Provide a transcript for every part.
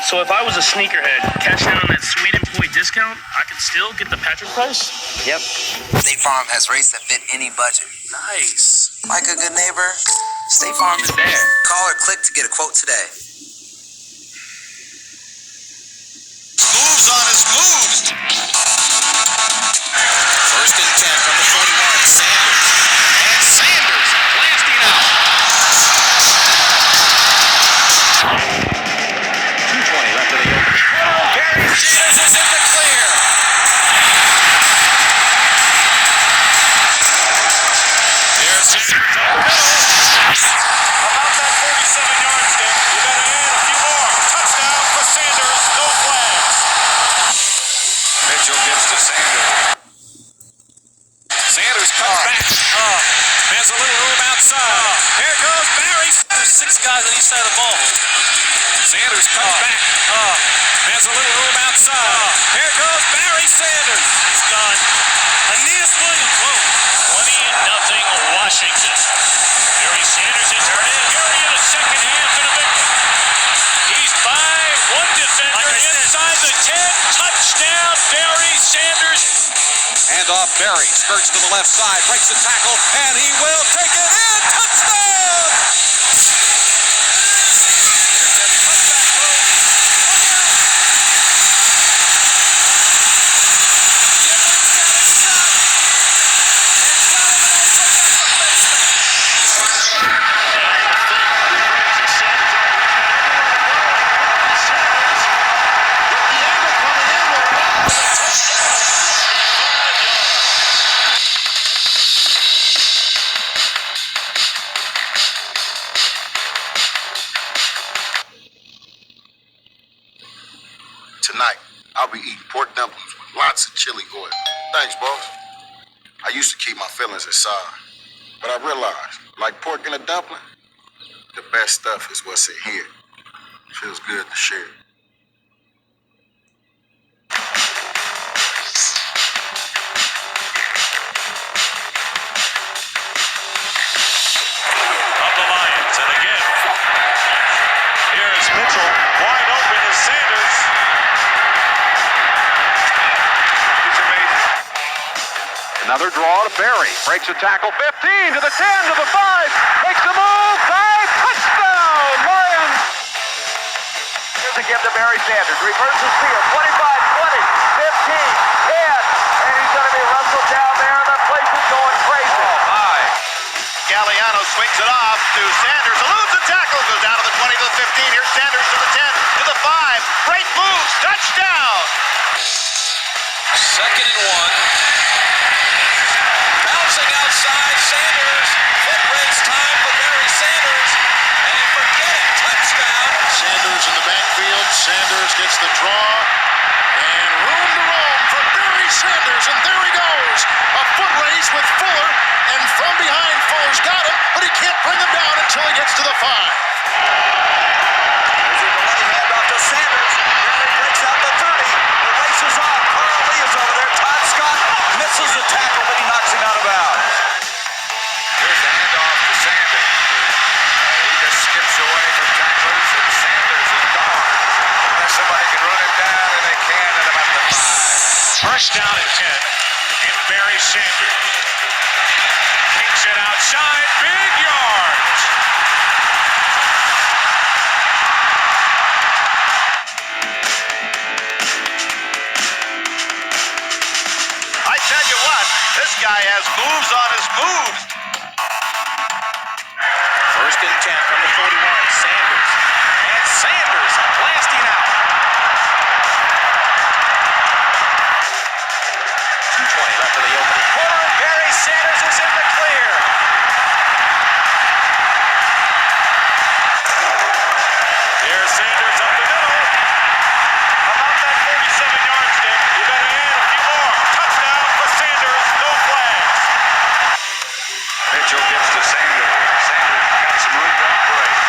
So if I was a sneakerhead, cash in on that sweet employee discount, I could still get the Patrick price? Yep. State Farm has rates that fit any budget. Nice. Like a good neighbor, State Farm is there. Call or click to get a quote today. Moves on his moves. First and 10 from the 41. Sanders. And Sanders blasting out. 2:20 left guys on each side of the ball. Sanders cuts back. Has a little room outside. Here goes Barry Sanders. He's done. Aeneas Williams. Whoa. 20-0 Washington. Barry Sanders is hurt in. Gary in the second half and a victory. He's by one defender inside the 10. Touchdown, Barry Sanders. Hand off Barry. Skirts to the left side. Breaks the tackle. And he will take it in. Touchdown! Here's that cutback throw. Gibson's got a shot. And got him also got the basement. Tonight, I'll be eating pork dumplings with lots of chili oil. Thanks, boss. I used to keep my feelings inside, but I realized, like pork in a dumpling, the best stuff is what's in here. Feels good to share. Of the Lions, and again, here's Mitchell, wide open is Sanders. He's amazing. Another draw to Barry. Breaks a tackle. 15 to the 10 to the 5. Makes a move. Dive. Touchdown. Lions. Here's a give to Barry Sanders. Reverses field. 25, 20, 15, 10. And he's going to be wrestled down there. The place is going crazy. Galliano swings it off to Sanders, eludes the tackle, goes down to the 20 to the 15. Here's Sanders to the 10 to the 5. Great moves, touchdown. Second and 1. Bouncing outside, Sanders. Foot race time for Barry Sanders. And forget it, touchdown. Sanders in the backfield. Sanders gets the draw. And room to roam for Barry Sanders. And there he goes. A foot race with Fuller. And from behind, Fuller's got him, but he can't bring him down until he gets to the 5. There's a delay handoff to Sanders. Barry breaks out the 30. The race is on. Carl Lee is over there. Todd Scott misses the tackle, but he knocks him out of bounds. Here's the handoff to Sanders. He just skips away from tacklers, and Sanders is gone. Unless somebody can run him down, and they can at about the 5. First down at 10, and Barry Sanders kicks it outside, big yards. I tell you what, this guy has moves on his moves. First and 10 from the 41. Sanders. And Sanders blasting out. 2:20 left of the opening quarter. Barry Sanders is in the clear. Here's Sanders up the middle. About that 47-yard stick. You better add a few more. Touchdown for Sanders, no flags. Mitchell gets to Sanders. Sanders got some room to operate.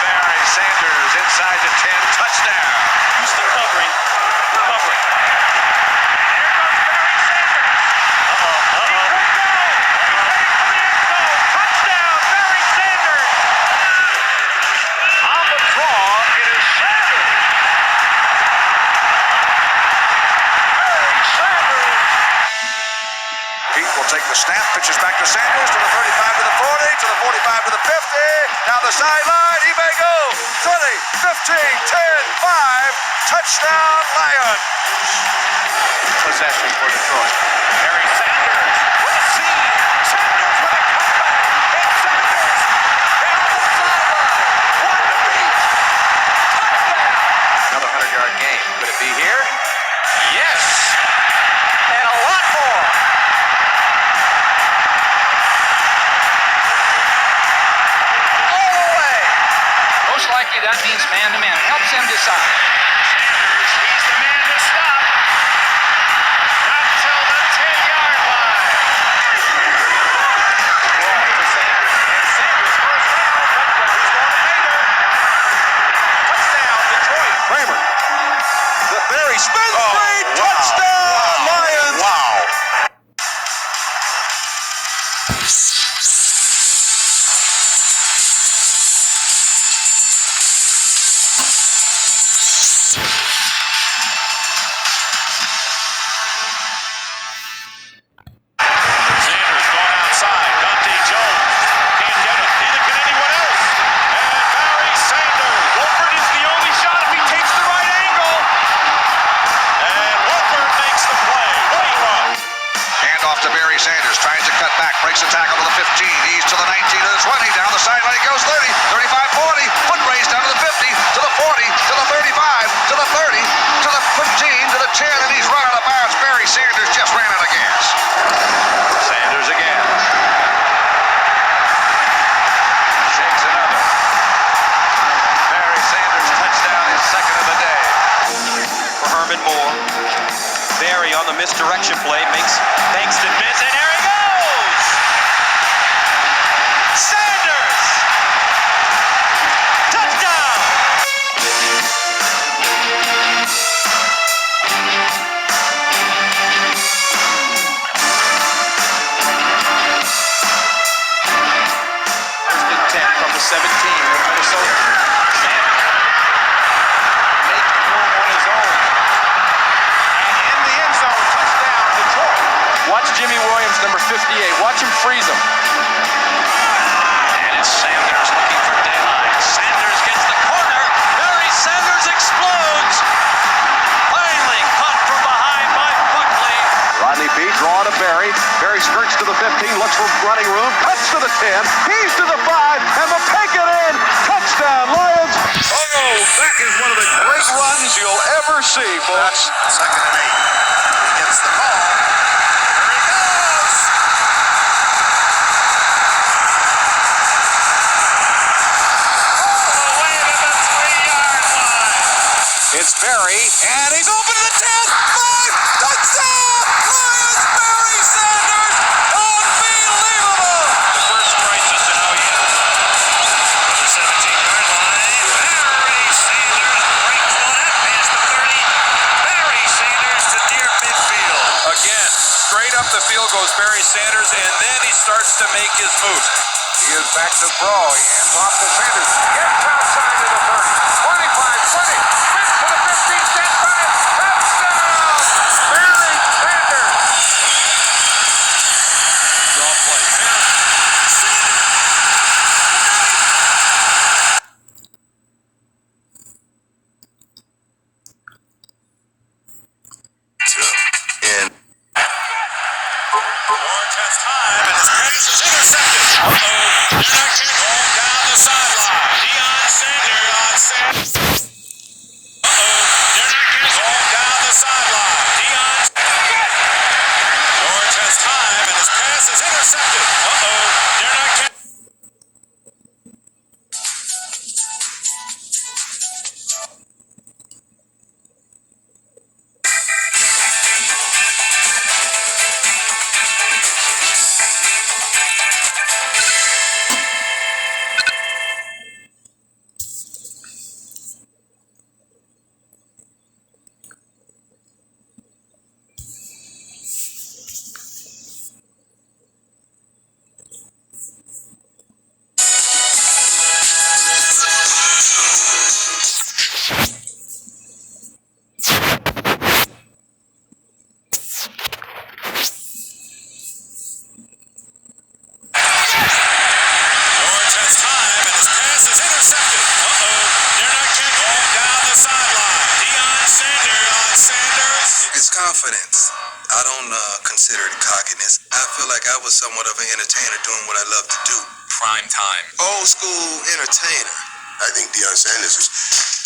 Barry Sanders inside the 10. Touchdown. Houston covering. Covering. Here goes Barry Sanders. He could go. He's heading for the end zone. Touchdown, Barry Sanders. On the draw, it is Sanders. Barry Sanders. Pete will take the snap, pitches back to Sanders, to the 35, to the 40, to the 45, to the 50. Down the sideline, he may go. 20, 15, 10, 5. Touchdown, Lions. Possession for Detroit. Barry Sanders with a seam. Sanders with a comeback. And Sanders down the sideline. One to beat. Touchdown. Another 100-yard game. Could it be here? Yes. And a lot more. All the way. Most likely that means man-to-man. It helps them decide. Sanders, he's the man to stop. Not till the 10-yard line. Ball to Sanders. And Sanders first down. Touchdown, spins free. Touchdown, Lions. Wow. Sanders going outside. Dante Jones can't get him. Neither can anyone else. And Barry Sanders. Wolford is the only shot if he takes the right angle. And Wolford makes the play. What a run. Hand off to Barry Sanders, tries to cut back, breaks a tackle to the 15, he's to the 19, to the 20, down the sideline he goes 30, 35, 40, foot race down to the 50, to the 40, to the 35, to the 30, to the 15, to the 10, and he's run out of bounds. Barry Sanders just ran out of gas. Sanders again. Shakes another. Barry Sanders touchdown, his second of the day. For Herman Moore. Barry on the misdirection play makes the miss, and here he goes! Sanders! Touchdown! First and 10 from the 17 of Minnesota. Sanders making room on his own. And in the end zone, touchdown, Detroit. Watch Jimmy Williams, number 58. Watch him freeze him. And it's Sanders looking for daylight. Sanders gets the corner. Barry Sanders explodes. Finally caught from behind by Buckley. Rodney B draw to Barry. Barry skirts to the 15, looks for running room, cuts to the 10, he's to the 5, and the take it in. Touchdown, Lions. Oh, that is one of the great runs you'll ever see, folks. Second and 8. He gets the ball. Here he goes. All the way to the 3-yard line. It's Barry, and he's open to the 10, 5, touchdown! Lions, Barry Sanders! Unbelievable! The first crisis in OU. From the 17-yard line, Barry Sanders breaks one up past the 30. Barry Sanders to near midfield. Again, straight up the field goes Barry Sanders, and then he starts to make his move. He is back to throw. He hands off to Sanders. Gets outside to the 30, 25, 20, spins to the 15, stands by. Touchdown! Barry Sanders! Draw play. Barry. And Lawrence has time, and his pass is intercepted. They're not getting home down the sideline. Deion Sanders. They're not getting home down the sideline. Deion. Lawrence has time, and his pass is intercepted. They're not getting. Lawrence has time, and his pass is intercepted. They're not getting home down the sideline. Deion Sanders. It's confidence. I don't consider it cockiness. I feel like I was somewhat of an entertainer doing what I love to do. Prime time. Old school entertainer. I think Deion Sanders is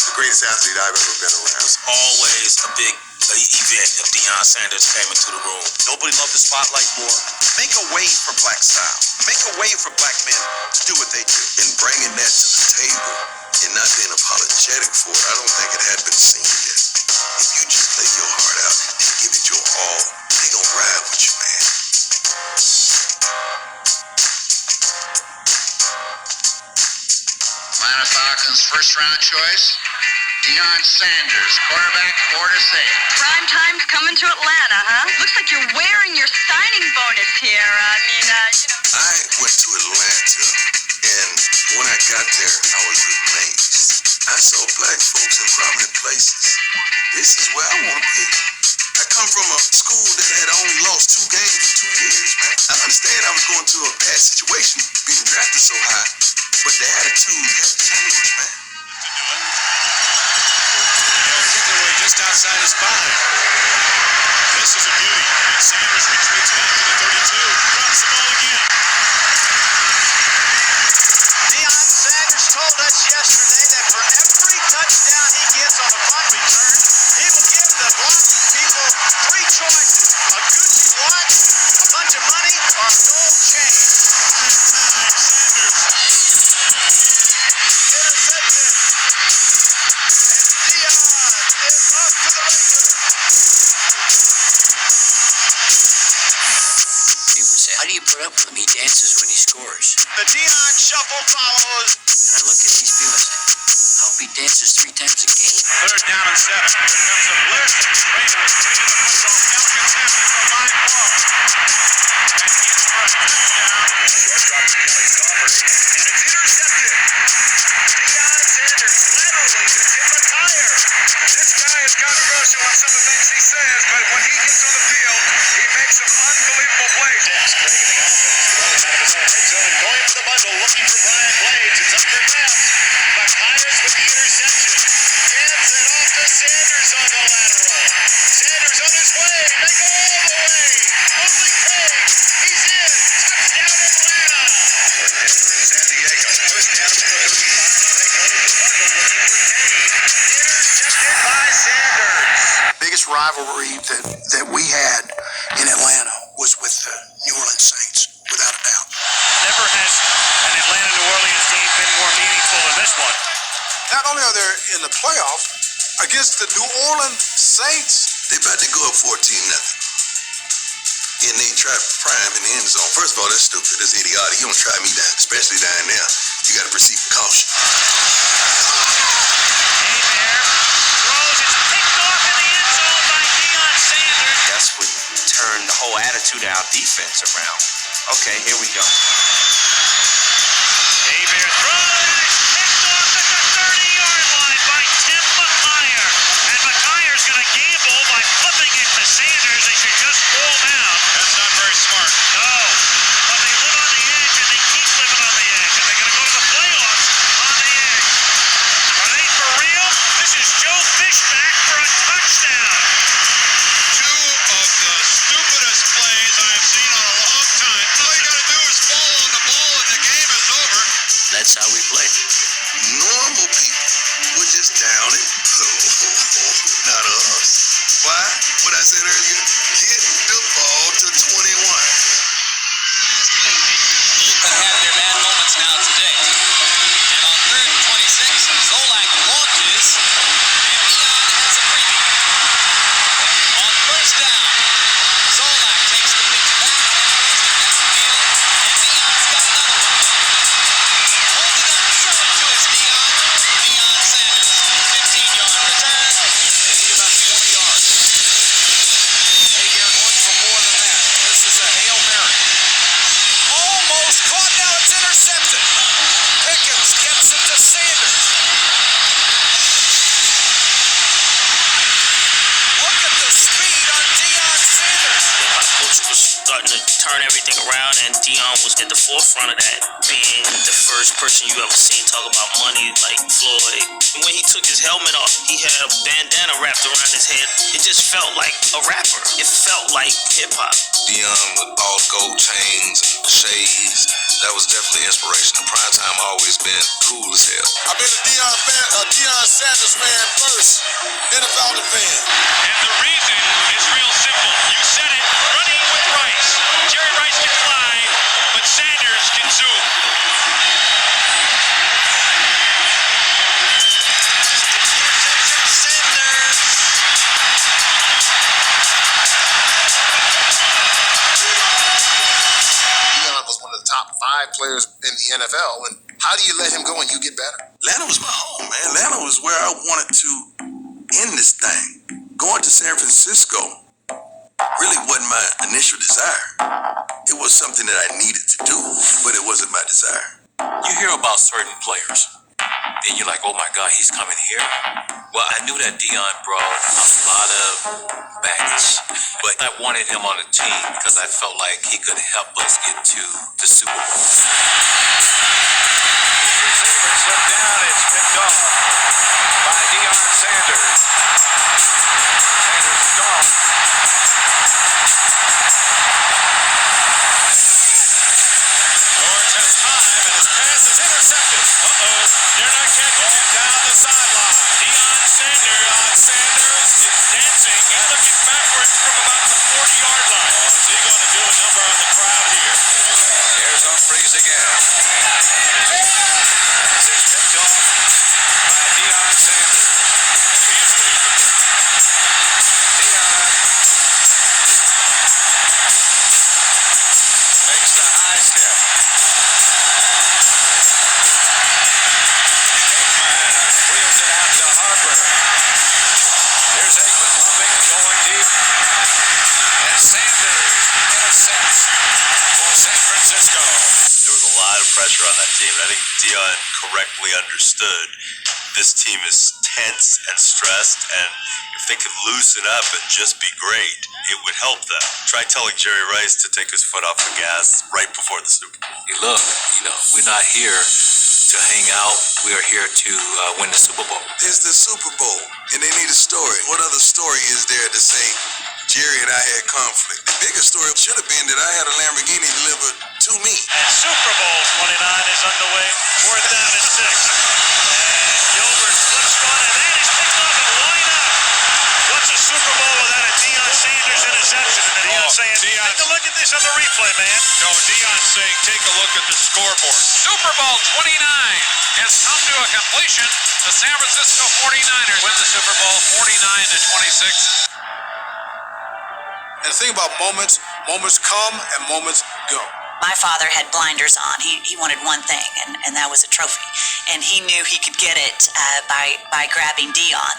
the greatest athlete I've ever been around. It was always a big event if Deion Sanders came into the room. Nobody loved the spotlight more. Make a way for black style. Make a way for black men to do what they do. And bringing that to the table and not being apologetic for it, I don't think it had been seen yet. If you just play your heart out and give it your all, they gonna ride with you, man. Atlanta Falcons first-round choice, Deion Sanders, quarterback, Florida State. Prime time's coming to Atlanta, huh? Looks like you're wearing your signing bonus here. I went to Atlanta, and when I got there, I was amazed. I saw black folks in prominent places. This is where I want to be. I come from a school that had only lost 2 games in 2 years, man. I understand I was going through a bad situation, being drafted so high, but the attitude had to change, man. Kicked away just outside his spine. This is a beauty. And Sanders retreats back to the 32. Drops the ball again. Deion Sanders told us yesterday that for every touchdown he gets on a punt return, he will give the blocking people 3 choices: a Gucci watch, a bunch of money, or a gold chain. How do you put up with him? He dances when he scores. The Deion shuffle follows. And I look at these people and say, I hope he dances 3 times a game. 3rd down and 7. Here comes the blitz. Rader is taking the football. Falcons have it. It's a line ball. And in for a touchdown. Shortstop to Kelly Crawford. And it's intercepted. Deion Sanders laterally to Tim McIntyre. This guy is controversial on some of the things he says, but when he gets on the field, he makes some unbelievable plays. Yes, Craig in the offense. Rolling out of his own end zone and going for the muzzle, looking for Brian Blades. It's up for grabs. McIntyre's with the interception. Hands it off to Sanders on the lateral. Sanders on his way. They go all the way. Only Craig. He's in. Touchdown Atlanta. San Diego. First down to the 35. They go to the muzzle looking for Kane. Intercepted by Sanders. Biggest rivalry that we had in Atlanta was with the New Orleans Saints, without a doubt. Never has an Atlanta-New Orleans game been more meaningful than this one. Not only are they in the playoffs, against the New Orleans Saints, They about to go up 14-0. And they try to prime in the end zone. First of all, that's stupid. That's idiotic. You don't try me down, especially down there. You got to proceed with caution. Hebert throws. It's picked off in the end zone by Deion Sanders. That's what turned the whole attitude of our defense around. Okay, here we go. Hebert throws. It's picked off at the 30-yard line by Tim McIntyre. And McIntyre's going to gamble by flipping it to Sanders. They should just fall down. That's not very smart. No. But they live on the edge, and they keep living on the edge. And they're going to go to the playoffs on the edge. Are they for real? This is Joe Fishback for a touchdown. 2 of the stupidest plays I've seen in a long time. All you got to do is fall on the ball, and the game is over. That's how we play. Normal people would just down it. Not us. Why? What I said earlier, get the ball to 21. Both have their bad moments now today. And on 3rd and 26, Zolak launches, and Deion has a preview. On 1st down, Zolak takes the pitch back and throws it downfield, and Deion's got another one. Hold it up, throw it to his Deion. Deion Sanders, 15-yard return. They need about 20 yards. Hey, here going for more than that. This is a Hail Mary. Almost caught, now it's intercepted. Pickens gets it to Sanders. Look at the speed on Deion Sanders. Our coach was starting to turn everything around, and Deion was at the forefront of that, being the first person you ever seen talk about money like Floyd. When he took his helmet off, he had a bandana wrapped around his head. It just felt like a rapper. It felt like hip-hop. Deion with all gold chains, shades. That was definitely inspiration. In prime time, always been cool as hell. I've been a Deion Sanders fan first, then a Falcon fan. And the reason is real simple. You said it, running with Rice. Jerry Rice can fly, but Sanders can zoom. Deion was one of the top 5 players in the NFL, and how do you let him go and you get better? Atlanta was my home, man. Atlanta was where I wanted to end this thing. Going to San Francisco really wasn't my initial desire. It was something that I needed to do, but it wasn't my desire. You hear about certain players, then you're like, oh my God, he's coming here? Well, I knew that Deion brought a lot of baggage, but I wanted him on the team because I felt like he could help us get to the Super Bowl. Receiver slipped down. It's picked off by Deion Sanders. Sanders is gone. George has time, and his pass is intercepted. They're not catching it down the sideline. Deion Sanders is dancing. He's looking backwards from about the 40-yard line. Is he going to do a number on the crowd here? Here's Humphries again. Pass is picked off by Deion Sanders. Deion makes the high step. Wheels it out to Harper. Here's Aikman pumping and going deep. And Sanders intercepts for San Francisco. There was a lot of pressure on that team, and I think Deion correctly understood this team is tense and stressed, and if they could loosen up and just be great, it would help them. Try telling Jerry Rice to take his foot off the gas right before the Super Bowl. Hey, look, we're not here to hang out. We are here to win the Super Bowl. It's the Super Bowl, and they need a story. What other story is there to say Jerry and I had conflict? The biggest story should have been that I had a Lamborghini delivered to me. And Super Bowl 29 is underway. 4th down and 6. And Gilbert flips one, and that is picked off, and why not? What's a Super Bowl without a Deion Sanders interception? And Deion saying, take a look at this on the replay, man. No, Deion saying, take a look at the scoreboard. Super Bowl 29 has come to a completion. The San Francisco 49ers win the Super Bowl 49-26. And the thing about moments come and moments go. My father had blinders on. He wanted one thing, and that was a trophy. And he knew he could get it by grabbing Deion.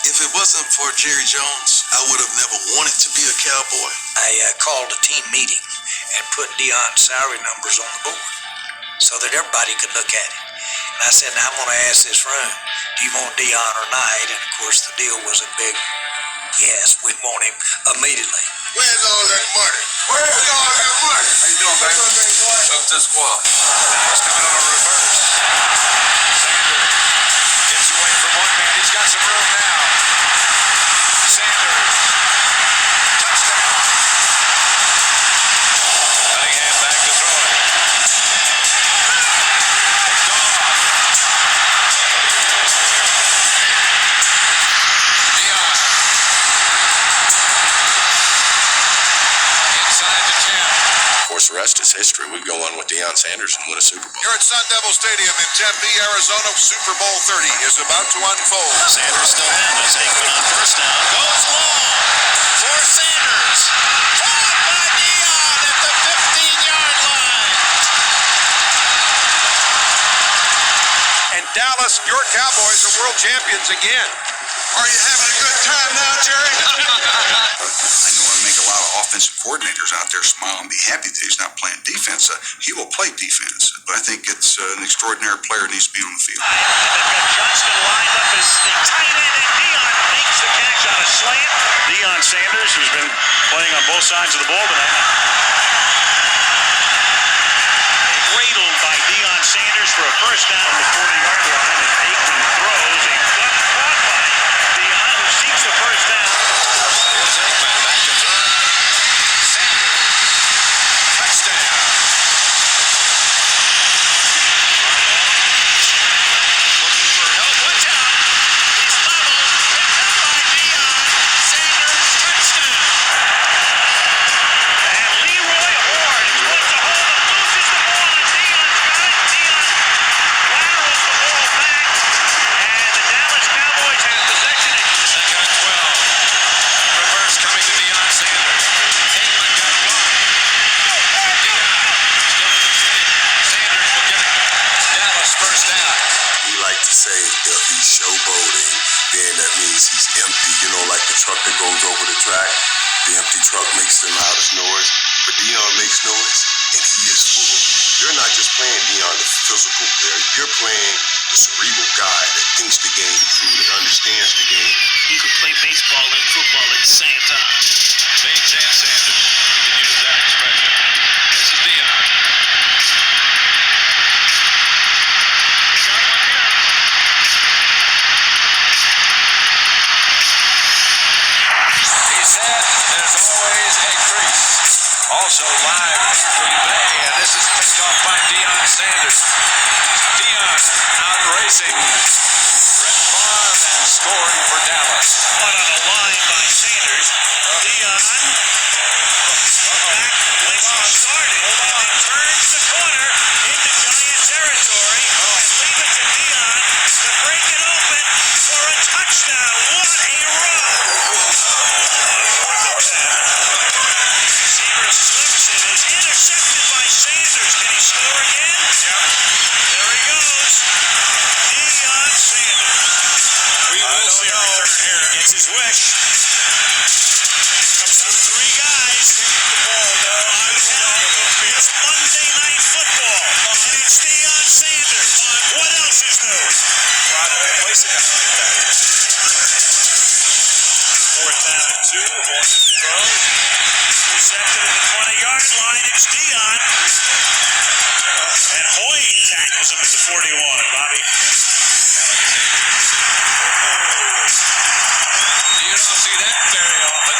If it wasn't for Jerry Jones, I would have never wanted to be a Cowboy. I called a team meeting and put Deion's salary numbers on the board so that everybody could look at it. And I said, now I'm going to ask this room, do you want Deion or not? And of course the deal was a big yes, we want him immediately. Where's all that money? Where's all that money? How you doing, baby? Up to squad. Now he's coming on a reverse. Sanders gets away from one man. He's got some room now. Sanders. Touchdown. Cunningham back to throw it. Picked off. Deion. Inside the 10. Of course, the rest is history. We go on with Deion Sanders and win a Super Bowl. Here at Sun Devil Stadium in Tempe, Arizona, Super Bowl 30 is about to unfold. Sanders still has it. Aikman on 1st down. Goes long for Sanders. Caught by Deion at the 15-yard line. And Dallas, your Cowboys are world champions again. Are you having a good time now, Jerry? I know I make a lot of offensive coordinators out there smile and be happy that he's not playing defense. He will play defense, but I think it's an extraordinary player needs to be on the field. They've got Johnston lined up as the tight end, and Deion makes the catch on a slant. Deion Sanders, who's been playing on both sides of the ball tonight. Cradled by Deion Sanders for a 1st down on the 40-yard line, and Aikman throws a caught by Deion, who seeks a 1st down. Here's Aikman back to throw. Sanders. Touchdown. Looking for help. Watch out. He's leveled. Picked up by Deion. Sanders, touchdown. And Leroy Horde is going to hold him. Loses the ball, and Deion's got it. Deion laterals the ball back. like to say if he's showboating, then that means he's empty. You know, like the truck that goes over the track. The empty truck makes the loudest noise, but Deion makes noise, and he is full. You're not just playing Deion, the physical player. You're playing the cerebral guy that thinks the game through, that understands the game. He could play baseball and football at the same time. Bates and Sanders. You can use that expression. This is Deion. He said there's always a crease. Also live from Bay, and this is picked off by Deion Sanders. Deion out racing Brett Favre and scoring for Dallas. One on the line by Sanders. Deion back place he started and turns the corner into Giant territory and leave it to Deion to break it open for a touchdown. What a run! Receiver slips and is intercepted by Sanders. Can he score again? Yep. There he goes. Deion Sanders. We will see a return here. Gets his wish. Comes through three guys. It's Monday Night Football, and it's Deion Sanders. What else is new? Fourth down and 2. Horton throws. Intercepted at the 20-yard line. It's Deion. And Hoyt tackles him at the 41. Bobby. You don't see that very often.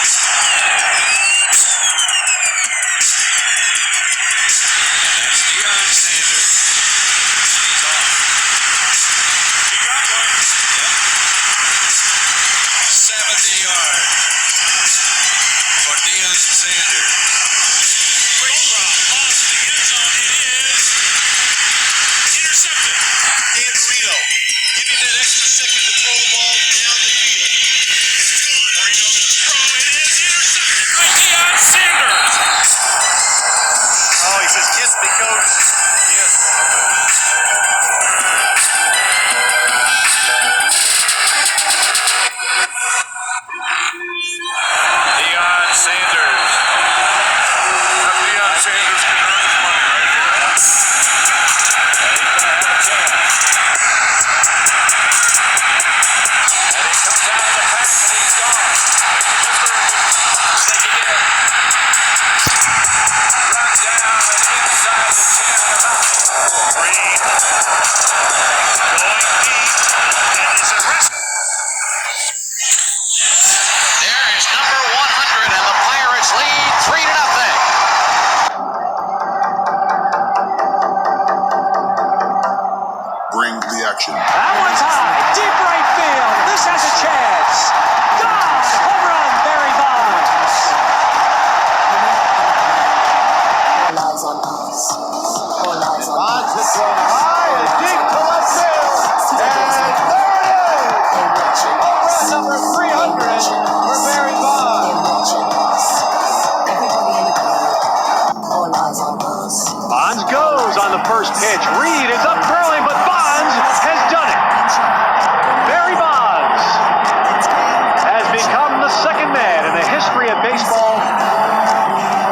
That's Deion Sanders. He's off. He got one. Yep. 70 yards for Deion Sanders. Quick drop. Lost the end zone. It is intercepted. Dan Marino, give him that extra second to throw the ball down the field. Marino will throw. It is intercepted by Deion Sanders. Oh, he says, kiss me, coach. Yes. Deion Sanders. Deion Sanders can earn his money right here. And he's going to have a chance. And he comes out of the pack and he's gone. Think he did. Run down and inside the 10 about Green going deep and is arrested. There is number 100, and the Pirates lead 3-0. Bring the action. That one's high, deep right field. This has a chance. Gone! Home run, Barry Bonds. Bonds hits one high and deep to left field. And there it is. Home run number 300 for Barry Bonds. Bonds goes on the first pitch. Reed is up early, but Bonds has done it. Barry Bonds has become the second man in the history of baseball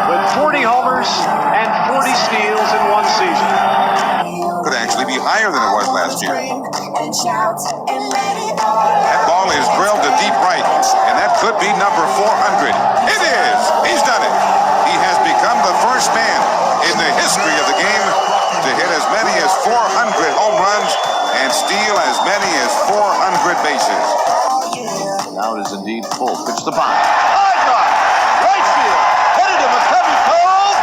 with 40 homers and 40 steals in one season. Could actually be higher than it was last year. That ball is drilled to deep right, and that could be number 400. It is! He's done it! He has become the first man in the history of the game to hit as many as 400 home runs and steal as many as 400 bases. Now it is indeed full. Pitch to Bonds. High drive. Right field. Headed to McCovey Cove.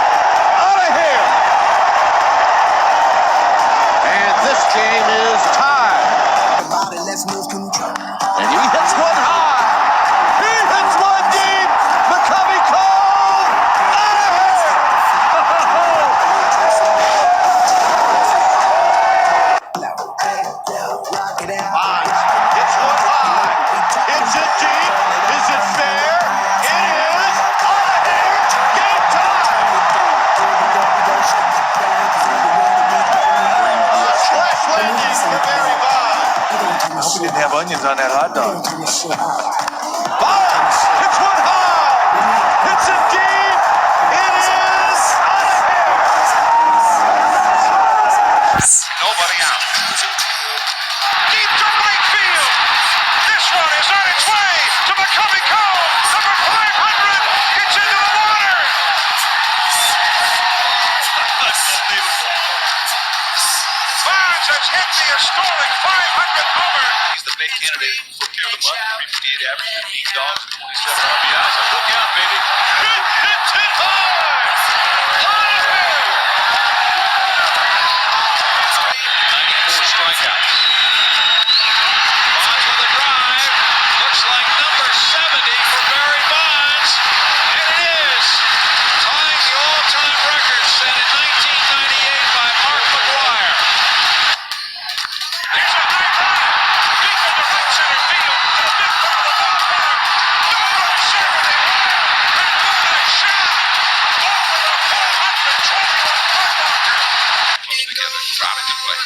Out of here. And this game is tied. And he hits one high. He hits one deep. McCovey Cove. Out of here. Bonds hits one high. Hits it deep. Is it fair? didn't have onions on that hot dog. Bonds hits one high. Hits it deep. It is out of here. Nobody out. Deep to right field. This one is on its way to becoming home. Number 500 gets into the water. Unbelievable. Bonds has hit the historic 500th homer. He's the big candidate for Rookie of the Month. 358 average, 15 dogs, 27 RBIs. So look out, baby. Hits it hard. Out of here. 94 strikeouts. Bonds with a drive. Looks like number 70 for Barry Bonds. And it is. Tying the all-time record set in 1998 by Mark McGwire. There's a high drive. Deep into right center field. To the mid part of the ballpark. Number 70. And what a shot. Off of the 421 car marker. Close together. Crowded to play.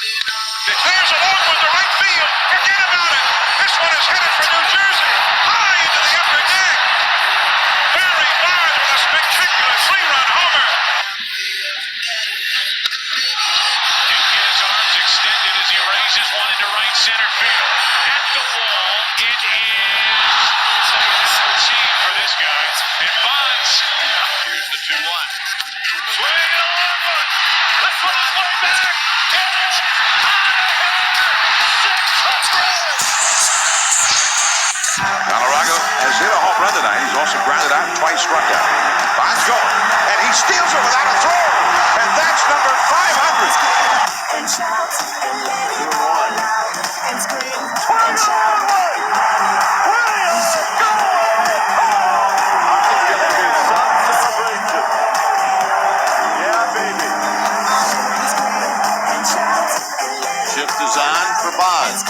There's a long one to right field. Forget about it. This one is headed for New Jersey. High into the upper deck. Barry Bonds with a spectacular 3-run homer. Duke get his arms extended as he raises one into right center field. At the wall, it is routine for this guy. And Bonds, here's the 2-1. Swing and a long one. This one is way back. It's Galarraga has hit a home run tonight. He's also grounded out and twice struck out. Bonds going, and he steals it without a throw. And that's number 500. Shift is on for Bonds.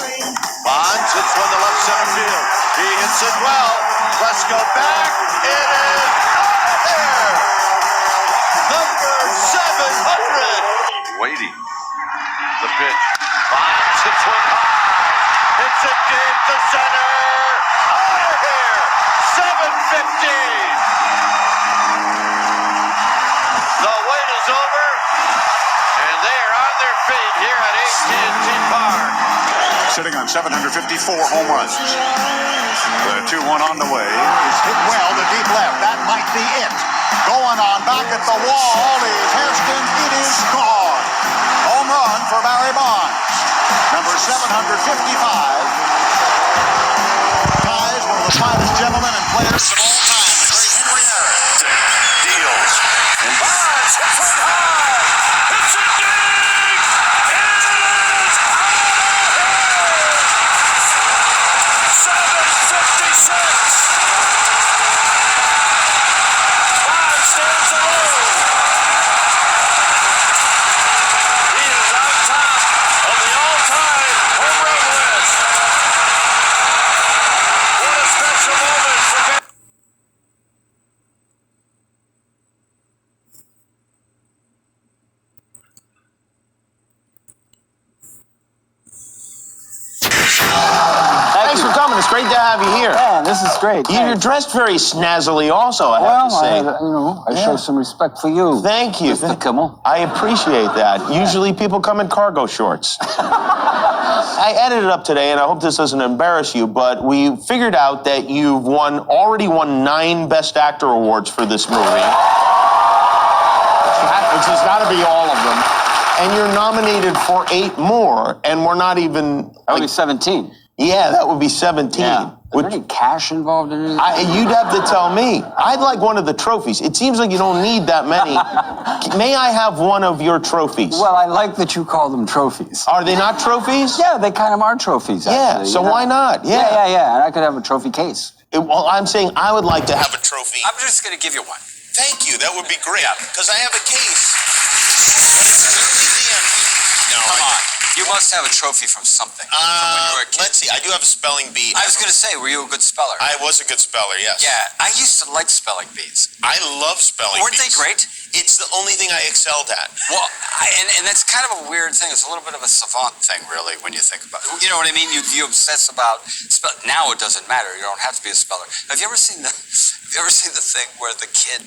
Bonds hits one to left center field. He hits it well. Let's go back. It is out of here. Number 700. Waiting. The pitch. Bonds hits one high. Hits it deep to center. Out of here. 7:15. The wait is over. And they are on their feet here at AT&T Park. Sitting on 754 home runs. The 2-1 on the way. It's hit well to deep left. That might be it. Going on back at the wall is Hairston. It is gone. Home run for Barry Bonds. Number 755. Ties one of the finest gentlemen and players of all time, the great Henry Aaron. Deals. And Bonds hits it high. Hits it deep. Thanks for coming. It's great to have you here. Yeah, this is great. You're dressed very snazzily also, I have to say. I show some respect for you. Thank you. Mr. Kimmel. I appreciate that. Usually people come in cargo shorts. I edited up today, and I hope this doesn't embarrass you, but we figured out that you've already won 9 Best Actor awards for this movie. Which has got to be all of them. And you're nominated for 8 more, and we're not even... That would be 17. Yeah, that would be 17. Yeah. Is there any cash involved in it? You'd have to tell me. I'd like one of the trophies. It seems like you don't need that many. May I have one of your trophies? Well, I like that you call them trophies. Are they not trophies? Yeah, they kind of are trophies, actually. Yeah, so why not? Yeah. And I could have a trophy case. Well, I'm saying I would like to have a trophy. I'm just going to give you one. Thank you. That would be great. Because I have a case. But it's nearly the end. No, come on. You must have a trophy from something. From when you were a kid. Let's see. I do have a spelling bee. I was going to say, were you a good speller? I was a good speller, yes. Yeah, I used to like spelling bees. I love spelling Weren't bees. they great? It's the only thing I excelled at. Well, and that's kind of a weird thing. It's a little bit of a savant thing, really, when you think about it. You know what I mean? You obsess about spell. Now it doesn't matter. You don't have to be a speller. Have you ever seen the thing where the kid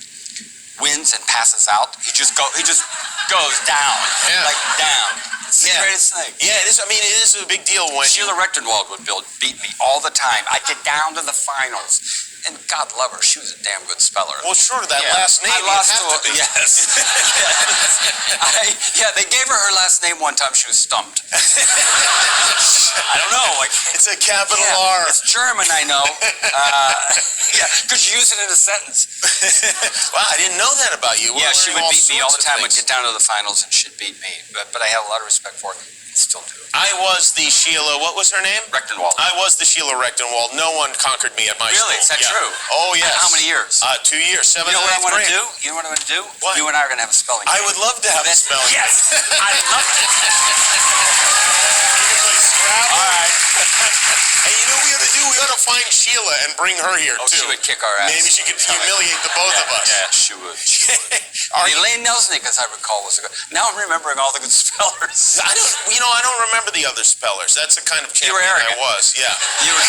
wins and passes out? He just goes down, like down. It's the greatest thing. Yeah, it is. I mean, it is a big deal when Sheila Rechtenwald would beat me all the time. I'd get down to the finals. And God love her, she was a damn good speller. Well, sure, that last name, I lost you have to be. Yes. They gave her last name one time. She was stumped. I don't know. It's a capital R. It's German, I know. Because you use it in a sentence. Wow, I didn't know that about you. Yeah, she would beat me all the time. I'd get down to the finals and she'd beat me. But I have a lot of respect for her. I still do. I was the Sheila, what was her name? Rechtenwald. I was the Sheila Rechtenwald. No one conquered me at my school. Really? Is that true? Oh, yes. How many years? 2 years, 7th You know and what I 8th want to grade. do? You know what I want to do? What? You and I are going to have a spelling I bee. would love to have a spelling bee. Yes. I love it. All right. And you know what we ought to do? We ought to find Sheila and bring her here, too. She would kick our ass. Maybe she could humiliate the both of us. Yeah, she would. Elaine Nelsnick, as I recall, was a good. Now I'm remembering all the good spellers. I don't remember the other spellers. That's the kind of champion I was. Yeah. You were.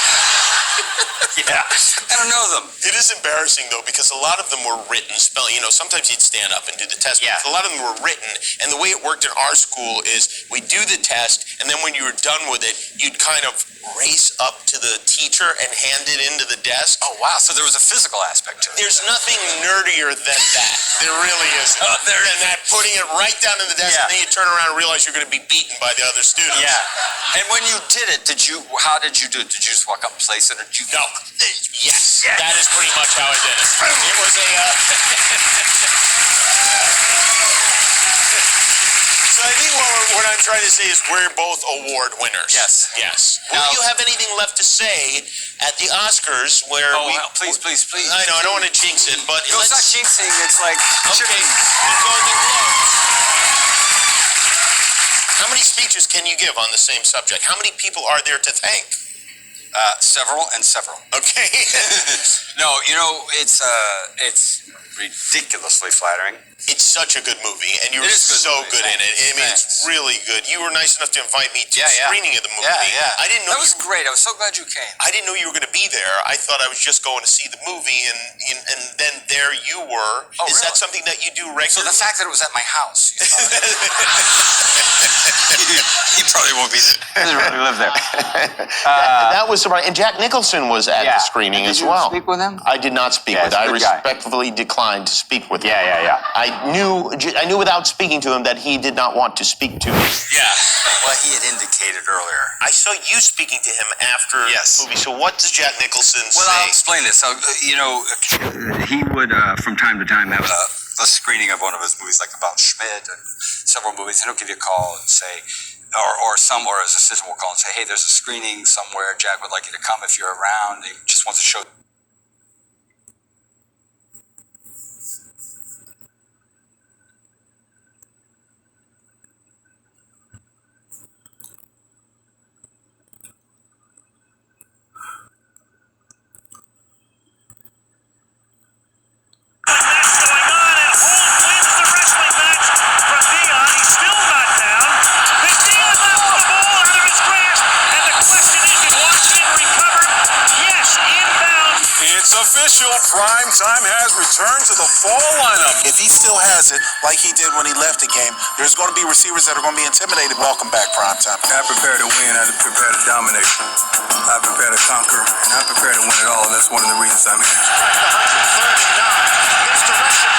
Yeah. I don't know them. It is embarrassing though because a lot of them were written spelling. Sometimes you'd stand up and do the test. Yeah. But a lot of them were written, and the way it worked in our school is we do the test, and then when you were done with it, you'd kind of race up to the teacher and hand it into the desk. Oh wow! So there was a physical aspect to it. There's nothing nerdier than that. There really isn't. Than that putting it right down in the desk, and then you turn around and realize you're going to be beaten by the other students. Yeah. And when you did it, how did you do it? Did you just walk up and place it, or did you? No. Yes. That is pretty much how I did it. It was a. So I think what I'm trying to say is we're both award winners. Yes. Yes. Now, Will you have anything left to say at the Oscars where well, please. I know, I don't want to jinx it, but No, it's not jinxing. It's like okay. The Golden Globes. How many speeches can you give on the same subject? How many people are there to thank? Several and several. Okay. No, it's ridiculously flattering. It's such a good movie, and you were so good in it. I mean, it's really good. You were nice enough to invite me to the screening of the movie. Yeah. I didn't know that was great. I was so glad you came. I didn't know you were going to be there. I thought I was just going to see the movie, and then there you were. Oh, Is really? that something that you do regularly? So the fact that it was at my house, you saw it. He probably won't be there. He doesn't really live there. That was surprising. And Jack Nicholson was at the screening as well. Did you speak with him? I did not speak with him. I respectfully declined to speak with him. Yeah. I knew without speaking to him that he did not want to speak to me. Yeah. Well, he had indicated earlier. I saw you speaking to him after the movie. So what does Jack Nicholson say? Well, I'll explain this. He would, from time to time, have a screening of one of his movies, like about Schmidt and several movies. And he'll give you a call and say, or his assistant will call and say, hey, there's a screening somewhere. Jack would like you to come if you're around. He just wants to show. It's official. Prime time has returned to the fall lineup. If he still has it, like he did when he left the game, there's going to be receivers that are going to be intimidated. Welcome back, prime time. I prepare to win. I prepare to dominate. I prepare to conquer, and I prepare to win it all. And that's one of the reasons I'm here. Misdirection.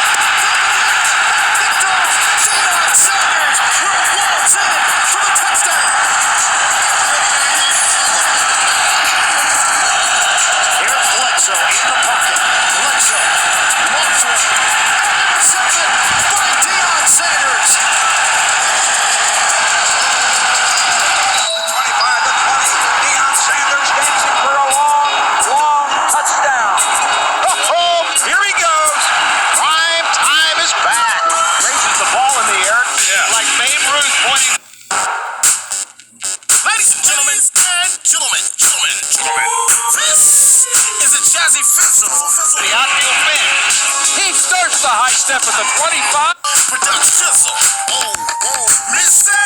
Here he goes. Prime time is back. Raises the ball in the air like Jazzy Fizzle. The outfield pin. He starts the high step at the 25. Production Fizzle. Missy.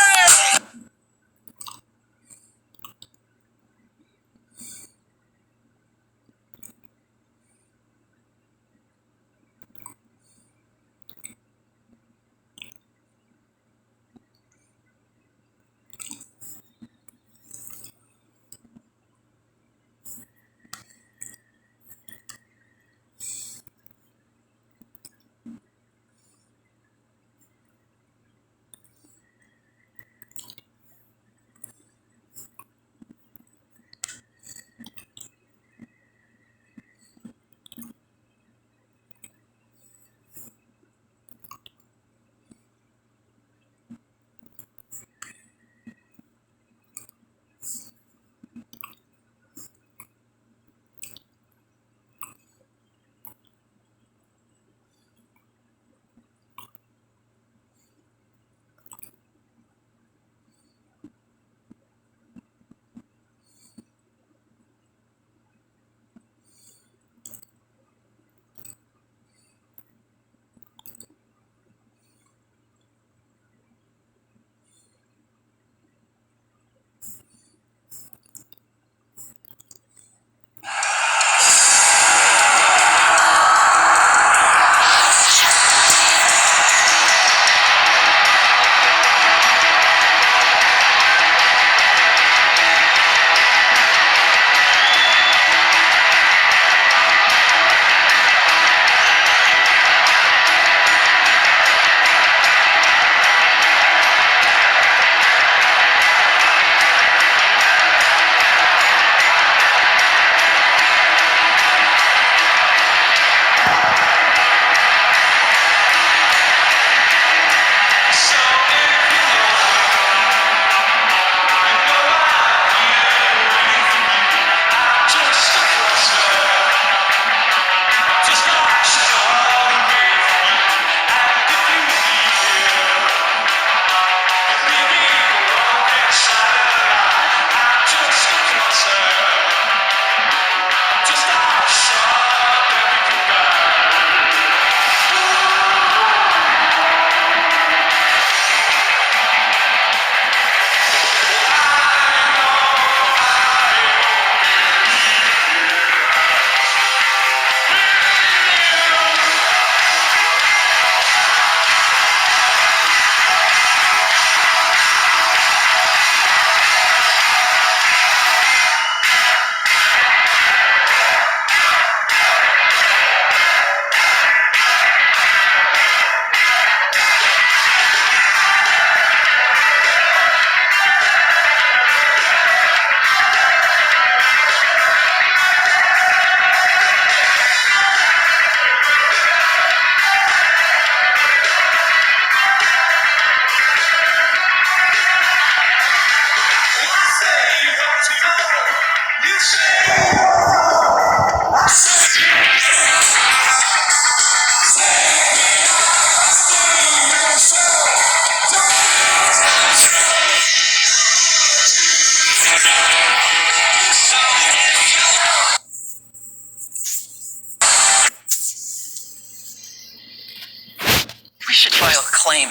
We should file a claim.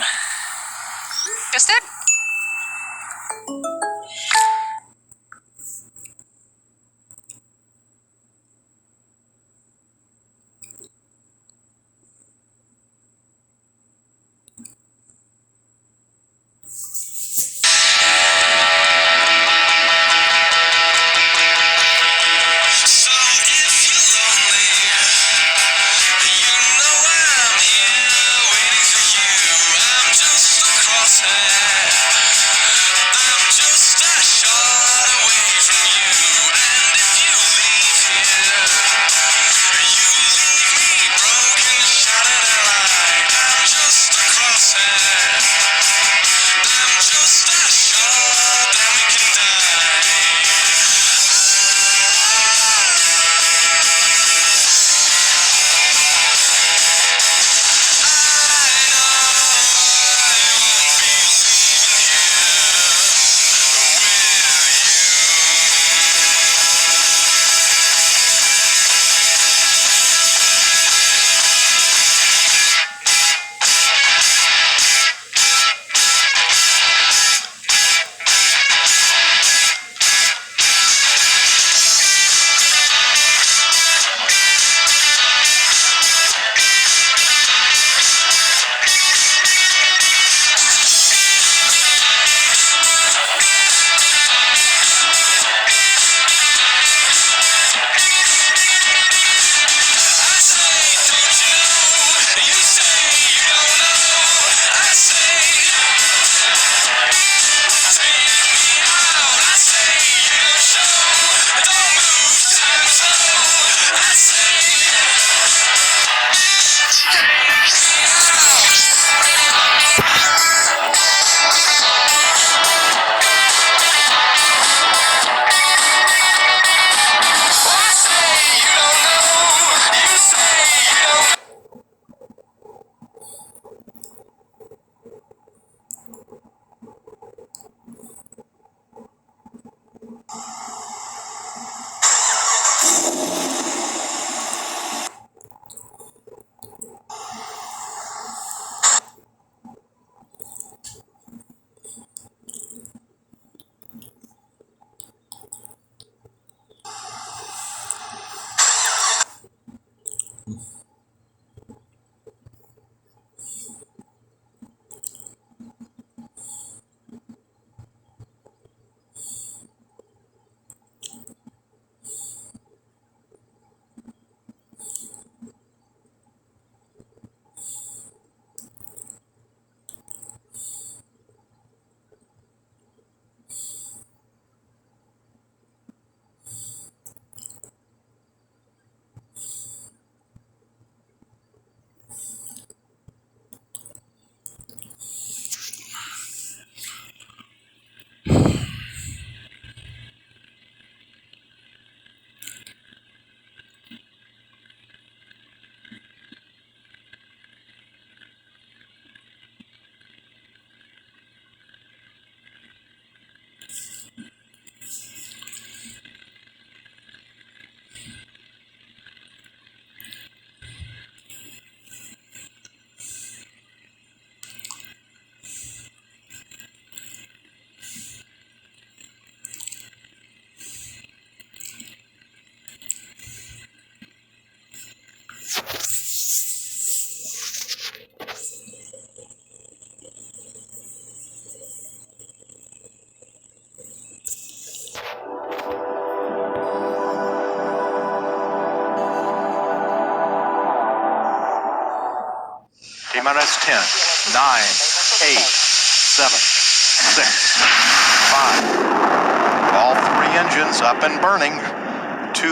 Just it? I'm just a crosshair. T-minus 10, 9, 8, 7, 6, 5. All three engines up and burning. 2,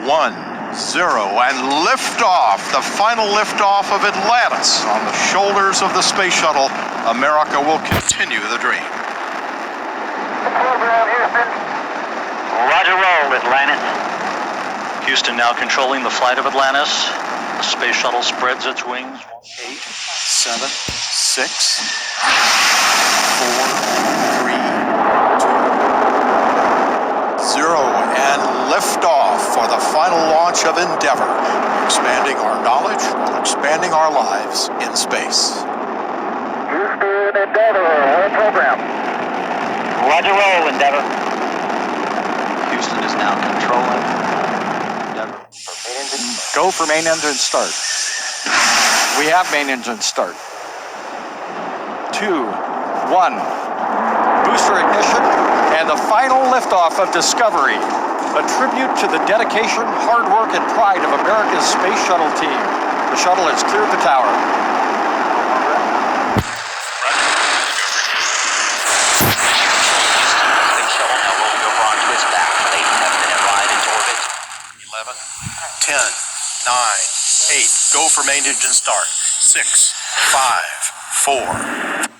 1, 0, and liftoff. The final liftoff of Atlantis on the shoulders of the space shuttle. America will continue the dream. Program, Houston. Roger, roll, Atlantis. Houston now controlling the flight of Atlantis. The space shuttle spreads its wings. 8, 7, 6, 4, 3, 2, 0, and liftoff for the final launch of Endeavour, expanding our knowledge, expanding our lives in space. Houston, Endeavour, all program. Roger, roll, Endeavour. Houston is now controlling Endeavour. Go for main engine start. We have main engine start. 2, 1. Booster ignition and the final liftoff of Discovery. A tribute to the dedication, hard work, and pride of America's space shuttle team. The shuttle has cleared the tower. Space shuttle now rolling over onto its back with a 10-minute ride into orbit. 11, 10, 9, 8. Go for main engine start. 6, 5, 4.